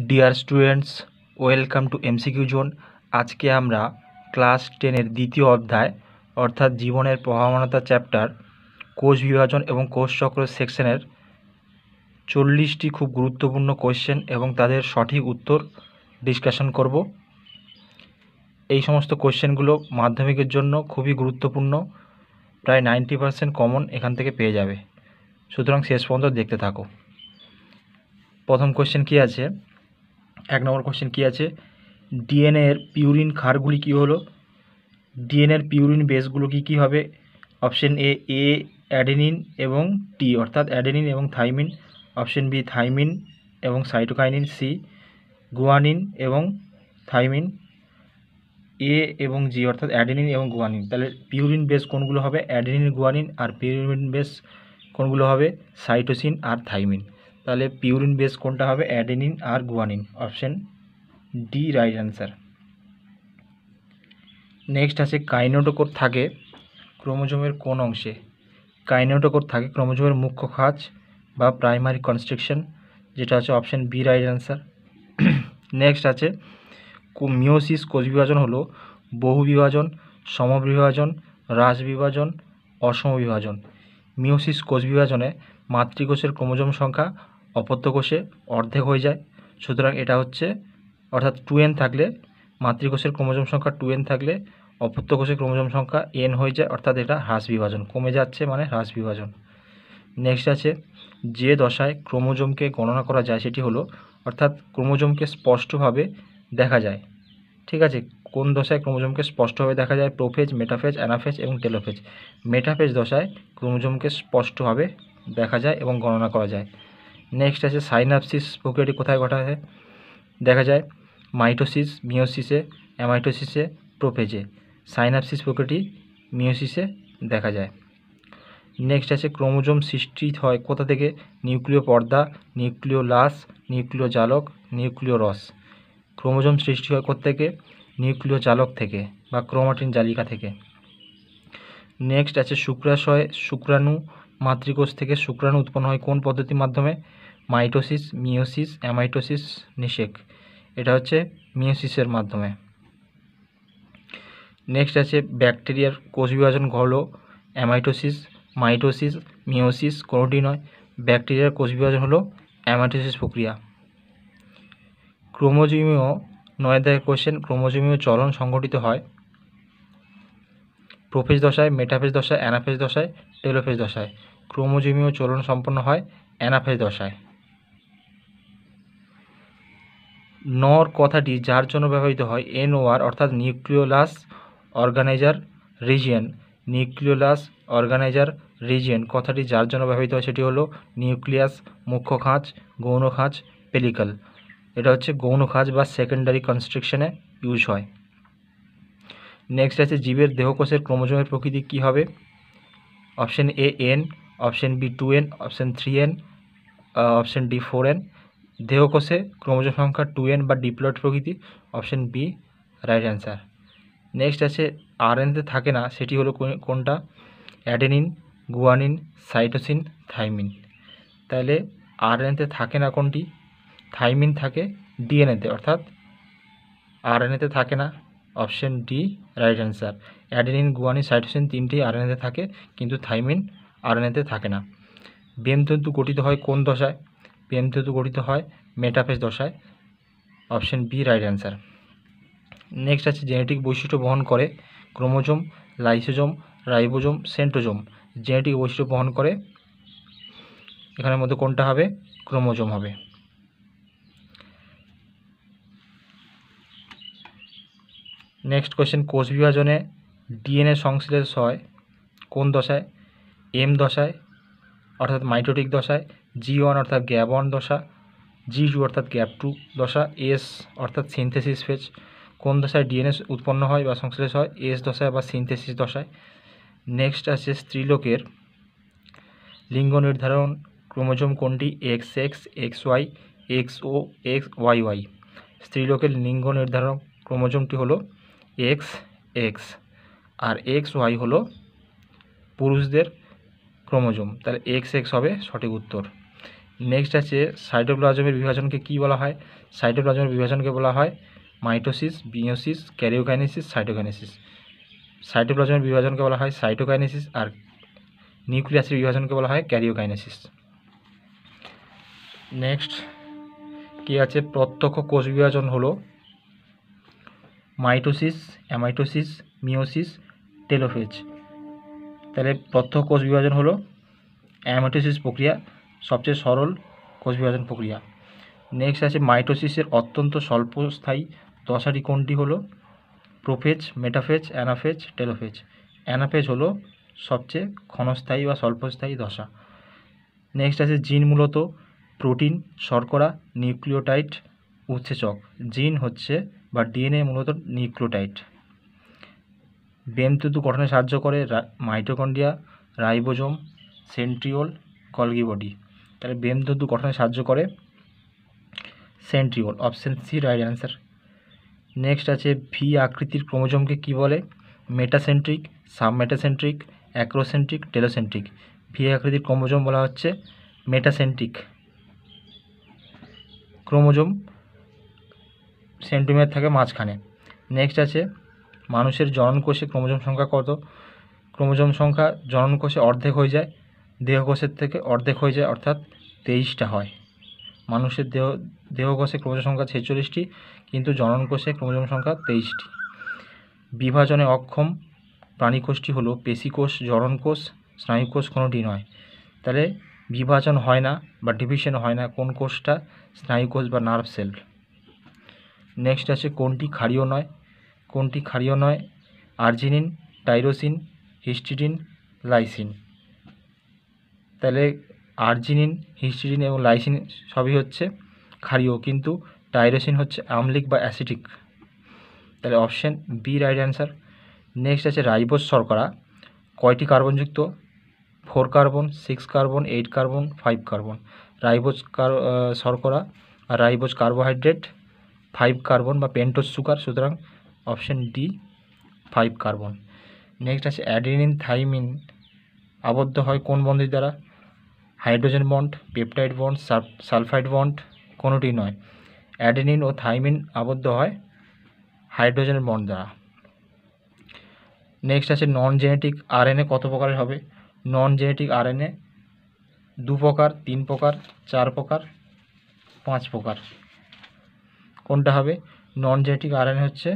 Dear students, welcome to MCQ zone. আজকে আমরা class 10-এর দ্বিতীয় অধ্যায় অর্থাৎ জীবনের প্রভাবনাতা চ্যাপ্টার কোষ বিভাজন এবং কোষ চক্র সেকশনের 40টি খুব গুরুত্বপূর্ণ কোয়েশ্চেন এবং তাদের সঠিক উত্তর ডিসকাশন করব। এই সমস্ত কোয়েশ্চেনগুলো মাধ্যমিকের জন্য খুবই গুরুত্বপূর্ণ, প্রায় 90% কমন এখান থেকে পেয়ে যাবে, সুতরাং শেষ পর্যন্ত দেখতে থাকো। প্রথম কোয়েশ্চেন কী আছে? 1 নম্বর কোয়েশ্চেন কী আছে? ডিএনএর পিউরিন ক্ষারগুলি কী হলো? ডিএনএর পিউরিন বেসগুলো কী হবে? অপশন এ অ্যাডেনিন এবং টি অর্থাৎ অ্যাডেনিন এবং থাইমিন। অপশন বি থাইমিন এবং সাইটোকাইনিন। সি গুয়ানিন এবং থাইমিন। এ এবং জি অর্থাৎ অ্যাডেনিন এবং গুয়ানিন। তাহলে পিউরিন বেস কোনগুলো হবে? Adenine, guanine. আর পিউরিন বেস কোনগুলো হবে? সাইটোসিন আর থাইমিন। তাহলে পিউরিন বেস কোনটা হবে? অ্যাডেনিন আর guanine. Option D right answer. Next আছে কাইনেটোকোর থাকে ক্রোমোজোমের কোন অংশে? কাইনেটোকোর থাকে ক্রোমোজোমের মুখ্য খাঁজ বা প্রাইমারি কনস্ট্রাকশন, যেটা আছে option B right answer. Next আছে মিওসিস কোষ বিভাজন হলো বহু বিভাজন, সমবিভাজন, হ্রাস বিভাজন, অসম বিভাজন। মিওসিস কোষ বিভাজনে মাতৃকোষের ক্রোমোজোম সংখ্যা অপত্য কোষে অর্ধেক হয়ে যায়, সুতরাং এটা হচ্ছে অর্থাৎ 2n থাকলে মাতৃকোষের ক্রোমোজোম সংখ্যা 2n থাকলে অপত্য কোষের ক্রোমোজোম সংখ্যা n হয়ে যায়, অর্থাৎ এটা হ্রাস বিভাজন, কমে যাচ্ছে মানে হ্রাস বিভাজন। নেক্সট আছে যে দশায় ক্রোমোজোমকে গণনা করা যায় সেটি হলো অর্থাৎ ক্রোমোজোমকে স্পষ্টভাবে দেখা যায়। ঠিক আছে, কোন দশায় ক্রোমোজোমকে স্পষ্টভাবে দেখা যায়? প্রোফেজ, মেটাফেজ, অ্যানাফেজ এবং টেলোফেজ। মেটাফেজ দশায় ক্রোমোজোমকে স্পষ্টভাবে দেখা যায় এবং গণনা করা যায়। নেক্সট আছে সাইনাপসিস প্রক্রিয়াটি কোথায় ঘটা হয়? দেখা যায় মাইটোসিস, মিওসিসে, অ্যামাইটোসিসে, প্রোফেজে। সাইনাপসিস প্রক্রিয়াটি মিওসিসে দেখা যায়। নেক্সট আছে ক্রোমোজোম সৃষ্টি হয় কোথা থেকে? নিউক্লিয় পর্দা, নিউক্লিয় লাস, নিউক্লিয় জালক, নিউক্লিয় রস। ক্রোমোজোম সৃষ্টি হয় কোথা থেকে? নিউক্লিয় জালক থেকে বা ক্রোমাটিন জালিকা থেকে। নেক্সট আছে শুক্রাশয় শুক্রাণু মাতৃকোষ থেকে শুক্রাণু উৎপন্ন হয় কোন পদ্ধতির মাধ্যমে? মাইটোসিস, মিওসিস, অ্যামাইটোসিস, নিষেক। এটা হচ্ছে মিওসিসের মাধ্যমে। নেক্সট আছে ব্যাকটেরিয়ার কোষ বিভাজন হলো অ্যামাইটোসিস, মাইটোসিস, মিওসিস কোনোটি নয়। ব্যাকটেরিয়ার কোষ বিভাজন হলো অ্যামাইটোসিস প্রক্রিয়া। ক্রোমোজোমীয় 9 দাগের কোশ্চেন, ক্রোমোজোমীয় চলন সংঘটিত হয় প্রোফেজ দশায়, মেটাফেজ দশায়, অ্যানাফেজ দশায়, টেলোফেজ দশায়। ক্রোমোজোমীয় চলন সম্পন্ন হয় অ্যানাফেজ দশায়। নর কথাটি যার জন্য ব্যবহৃত হয়? NOR অর্থাৎ nucleolus organizer region. Nucleolus organizer region কথাটি যার জন্য ব্যবহৃত হয় সেটি হলো নিউক্লিয়াস, মুখ্য খাঁজ, গৌণ খাঁজ, পেলিকাল। এটা হচ্ছে গৌণ খাঁজ বা সেকেন্ডারি কনস্ট্রাকশনে ইউজ হয়। নেক্সট আছে জীবের দেহকোষের ক্রোমোজোমের প্রকৃতি কী হবে? Option A N, option B 2N, option 3N, option D 4N। দেহকোষে ক্রোমোজোম সংখ্যা 2N বা ডিপ্লয়েড প্রকৃতি। Option B right answer. Next আছে RNA থাকে না সেটি হলো কোনটা? Adenine, guanine, cytosine, thymine. তাহলে RNA থাকে না কোনটি? থাইমিন থাকে ডিএনএতে, অর্থাৎ RNA থাকে না। Option D right answer. Adenine, guanine, cytosine তিনটি RNA থাকে, কিন্তু থাইমিন RNA থাকে না। বেমতন্তু গঠিত হয় কোন দশায়? বেমতন্তু গঠিত হয় মেটাফেজ দশায়। Option B right answer. Next আছে জেনেটিক বৈশিষ্ট্য বহন করে chromosome, lysosome, ribosome, centrosome. Genetic বৈশিষ্ট্য বহন করে এখানের মধ্যে কোনটা হবে? ক্রোমোজোম হবে। নেক্সট কোয়েশ্চেন, কোষ বিভাজনে ডিএনএ সংশ্লেষ হয় কোন দশায়? M দশায় অর্থাৎ মাইটোটিক দশায়, G1 অর্থাৎ গ্যাপ 1 দশা, G2 অর্থাৎ গ্যাপ 2 দশা, S অর্থাৎ সিনথেসিস ফেজ। কোন দশায় ডিএনএ উৎপন্ন হয় বা সংশ্লেষ হয়? S দশায় বা সিনথেসিস দশায়। নেক্সট আছে স্ত্রীলোকের লিঙ্গ নির্ধারণ ক্রোমোজোম কোনটি? XX, XY, XO, XYY। স্ত্রীলোকের লিঙ্গ নির্ধারণ ক্রোমোজোমটি হলো XX, আর XY হলো পুরুষদের ক্রোমোজোম, তাহলে XX হবে সঠিক উত্তর। নেক্সট আছে সাইটোপ্লাজমের বিভাজনকে কি বলা হয়? সাইটোপ্লাজমের বিভাজনকে বলা হয় মাইটোসিস, মিয়োসিস, ক্যারিওকাইনেসিস, সাইটোকাইনেসিস। সাইটোপ্লাজমের বিভাজনকে বলা হয় সাইটোকাইনেসিস, আর নিউক্লিয়াসের বিভাজনকে বলা হয় ক্যারিওকাইনেসিস। নেক্সট কি আছে? প্রত্যক্ষ কোষ বিভাজন হলো মাইটোসিস, অ্যামাইটোসিস, মিয়োসিস, টেলোফেজ। তাহলে প্রত্যক্ষ কোষ বিভাজন হলো অ্যামাইটোসিস প্রক্রিয়া, সবচেয়ে সরল কোষ বিভাজন প্রক্রিয়া। নেক্সট আছে মাইটোসিসের অত্যন্ত স্বল্পস্থায়ী দশাটি কোনটি? হলো prophase, metaphase, anaphase, telophase. Anaphase হলো সবচেয়ে ক্ষণস্থায়ী বা স্বল্পস্থায়ী দশা। নেক্সট আছে জিন মূলত প্রোটিন, শর্করা, নিউক্লিওটাইড, উৎসেচক। জিন হচ্ছে বা ডিএনএ মূলত নিউক্লিওটাইড। বেমতন্তু গঠনে সাহায্য করে mitochondria, ribosome, centriole, Golgi body. তাহলে বেমতন্তু গঠনে সাহায্য করে centriole, option C right answer. Next আছে ভি আকৃতির ক্রোমোজোমকে কি বলে? Metacentric, submetacentric, acrocentric, telocentric. V আকৃতির ক্রোমোজোম বলা হচ্ছে মেটাসেন্ট্রিক ক্রোমোজোম, সেন্টিমিটার থাকে মাঝখানে। নেক্সট আছে মানুষের জননকোষে ক্রোমোজোম সংখ্যা কত? ক্রোমোজোম সংখ্যা জননকোষে অর্ধেক হয়ে যায়, দেহকোষের থেকে অর্ধেক হয়ে যায়, অর্থাৎ 23টা হয়। মানুষের দেহকোষে ক্রোমোজোম সংখ্যা 46টি, কিন্তু জননকোষে ক্রোমোজোম সংখ্যা 23টি। বিভাজনে অক্ষম প্রাণীকোষটি হলো পেশিকোষ, জননকোষ, স্নায়ুকোষ, কোনোটি নয়। তাহলে বিভাজন হয় না বা ডিভিশন হয় না কোন কোষটা? স্নায়ুকোষ বা নার্ভ সেল। নেক্সট আছে কোনটি ক্ষারীয় নয়? কোনটি ক্ষারীয় নয়? Arginine, tyrosine, histidine, lysine. তাহলে আর্জিনিন, হিস্টিডিন এবং লাইসিন সবই হচ্ছে ক্ষারীয়, কিন্তু টাইরোসিন হচ্ছে আম্লিক বা অ্যাসিডিক। তাহলে option B right answer. Next আছে রাইবোজ শর্করা কয়টি কার্বনযুক্ত? 4 কার্বন, 6 কার্বন, 8 কার্বন, 5 কার্বন। রাইবোজ শর্করা আর রাইবোজ কার্বোহাইড্রেট 5 কার্বন বা পেন্টোজ সুগার, সুতরাং অপশন ডি 5 কার্বন। নেক্সট আছে অ্যাডেনিন, থাইমিন আবদ্ধ হয় কোন বন্ধের দ্বারা? Hydrogen bond, peptide bond, sulphide bond, কোনোটি নয়। অ্যাডেনিন ও থাইমিন আবদ্ধ হয় হাইড্রোজেন বন্ড দ্বারা। নেক্সট আছে নন জেনেটিক আরএনএ কত প্রকারের হবে? নন জেনেটিক আরএনএ 2 প্রকার, 3 প্রকার, 4 প্রকার, 5 প্রকার। কোনটা হবে? নন জেনেটিক আরএনএ হচ্ছে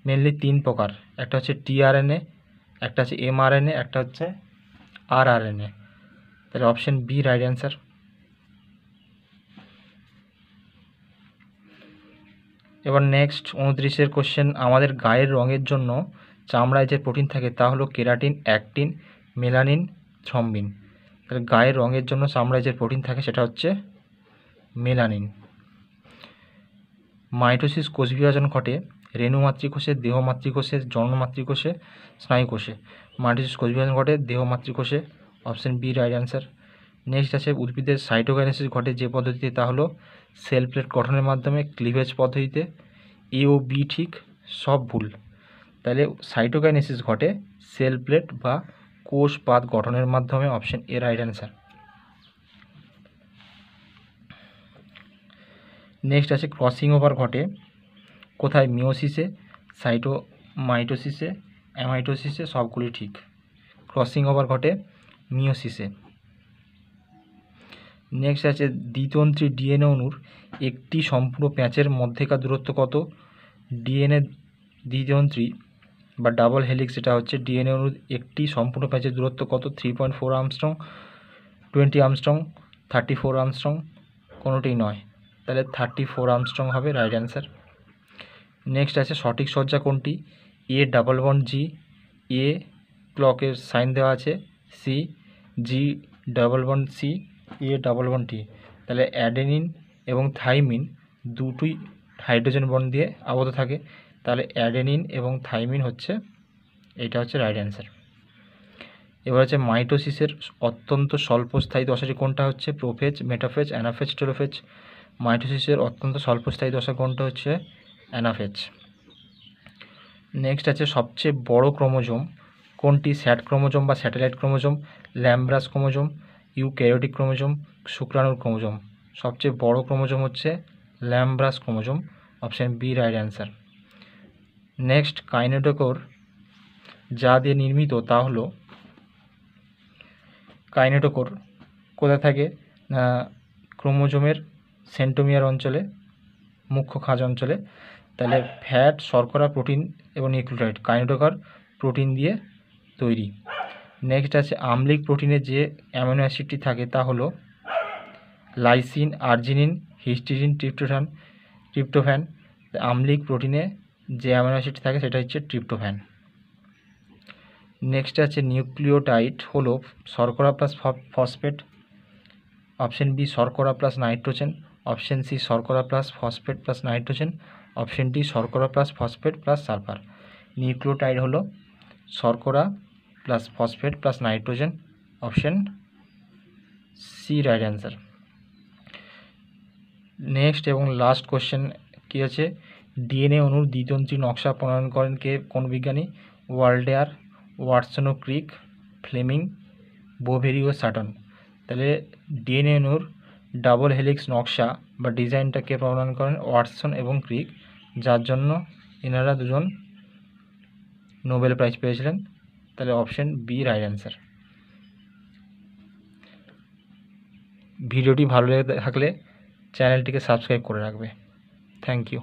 মেনলি 3 প্রকার। একটা হচ্ছে টিআরএনএ, একটা হচ্ছে এমআরএনএ, একটা হচ্ছে আরআরএনএ। তাহলে অপশন বি রাইট অ্যান্সার। এবার নেক্সট 29-এর কোশ্চেন, আমাদের গায়ের রঙের জন্য চামড়ায় যে প্রোটিন থাকে তা হলো কেরাটিন, অ্যাক্টিন, মেলানিন, থ্রম্বিন। তাহলে গায়ের রঙের জন্য চামড়ায় যে প্রোটিন থাকে সেটা হচ্ছে মেলানিন। মাইটোসিস কোষ বিভাজন ঘটে রেণু মাতৃকোষে, দেহ মাতৃকোষে, জনন মাতৃকোষে, স্নায়ুকোষে। মাইটোসিস কোষ বিভাজন ঘটে দেহ মাতৃকোষে, option B right answer. Next আছে উদ্ভিদের সাইটোকাইনেসিস ঘটে যে পদ্ধতিতে তা হলো সেল প্লেট গঠনের মাধ্যমে, ক্লিভেজ পদ্ধতিতে। এ ও বি ঠিক, সব ভুল। তাহলে সাইটোকাইনেসিস ঘটে সেল প্লেট বা কোষ পাত গঠনের মাধ্যমে, option A right answer. Next আছে ক্রসিং ওভার ঘটে কোথায়? মিওসিসে, মাইটোসিসে, অ্যামাইটোসিসে, সবগুলি ঠিক। ক্রসিং ওভার ঘটে মিওসিসে। নেক্সট আছে দ্বিতন্ত্রী ডিএনএ অণুর একটি সম্পূর্ণ প্যাঁচের মধ্যেকার দূরত্ব কত? ডিএনএ দ্বিতন্ত্রী বা ডাবল হেলিক্স যেটা হচ্ছে ডিএনএ অণুর একটি সম্পূর্ণ প্যাঁচের দূরত্ব কত? 3.4 আর্মস্ট্রং, 20 আর্মস্ট্রং, 34 আর্মস্ট্রং, কোনোটিই নয়। তাহলে 34 আর্মস্ট্রং হবে রাইট অ্যান্সার। নেক্সট আছে সঠিক সজ্জা কোনটি? A double bond G, A ক্লকের সাইন দেওয়া আছে, C G double bond C, A double bond T. তাহলে অ্যাডেনিন এবং থাইমিন দুটোই হাইড্রোজেন বন্ড দিয়ে আবদ্ধ থাকে, তাহলে অ্যাডেনিন এবং থাইমিন হচ্ছে, এটা হচ্ছে রাইট অ্যান্সার। এবার হচ্ছে মাইটোসিসের অত্যন্ত স্বল্পস্থায়ী দশাটি কোনটা হচ্ছে? Prophase, metaphase, anaphase, telophase. মাইটোসিসের অত্যন্ত স্বল্পস্থায়ী দশা কোনটা হচ্ছে? অ্যানাফেজ। নেক্সট আছে সবচেয়ে বড় ক্রোমোজোম কোনটি? স্যাট ক্রোমোজোম বা satellite chromosome, lampbrush chromosome, eukaryotic chromosome, শুক্রাণুর ক্রোমোজোম। সবচেয়ে বড় ক্রোমোজোম হচ্ছে lampbrush chromosome, option B right answer. Next, kinetochore যা দিয়ে নির্মিত তা হলো, কাইনেটোকোর কোথায় থাকে না ক্রোমোজোমের সেন্টোমিয়ার অঞ্চলে, মুখ্য খাঁজ অঞ্চলে। তাহলে ফ্যাট, শর্করা, প্রোটিন এবং নিউক্লিওটাইড, কাইনেটোকর প্রোটিন দিয়ে তৈরি। নেক্সট আছে আম্লিক প্রোটিনে যে অ্যামিনো অ্যাসিডটি থাকে তা হলো লাইসিন, আর্জিনিন, হিস্টিডিন, ট্রিপ্টোফ্যান। আম্লিক প্রোটিনে যে অ্যামিনো অ্যাসিডটি থাকে সেটা হচ্ছে ট্রিপ্টোফ্যান। নেক্সট আছে নিউক্লিওটাইড হলো শর্করা প্লাস ফসফেট, অপশন বি শর্করা প্লাস নাইট্রোজেন, অপশন সি শর্করা plus phosphate plus nitrogen, option D শর্করা plus phosphate plus sulphur. Nucleotide হলো শর্করা plus phosphate plus nitrogen, option C right answer. Next এবং last question কী আছে, ডিএনএ অণুর দ্বিতন্ত্রী নকশা প্রণয়ন করেন কে, কোন বিজ্ঞানী? ওয়াল্ডেয়ার, ওয়াটসন ও ক্রিক, ফ্লেমিং, বোভেরি ও সাটন। তাহলে ডিএনএ অণুর ডাবল হেলিক্স নকশা বা ডিজাইনটাকে প্রণয়ন করেন ওয়াটসন এবং ক্রিক, যার জন্য এনারা দুজন নোবেল প্রাইজ পেয়েছিলেন। তাহলে অপশন বি রাইট অ্যান্সার। ভিডিওটি ভালো লেগে থাকলে চ্যানেলটিকে সাবস্ক্রাইব করে রাখবে। Thank you.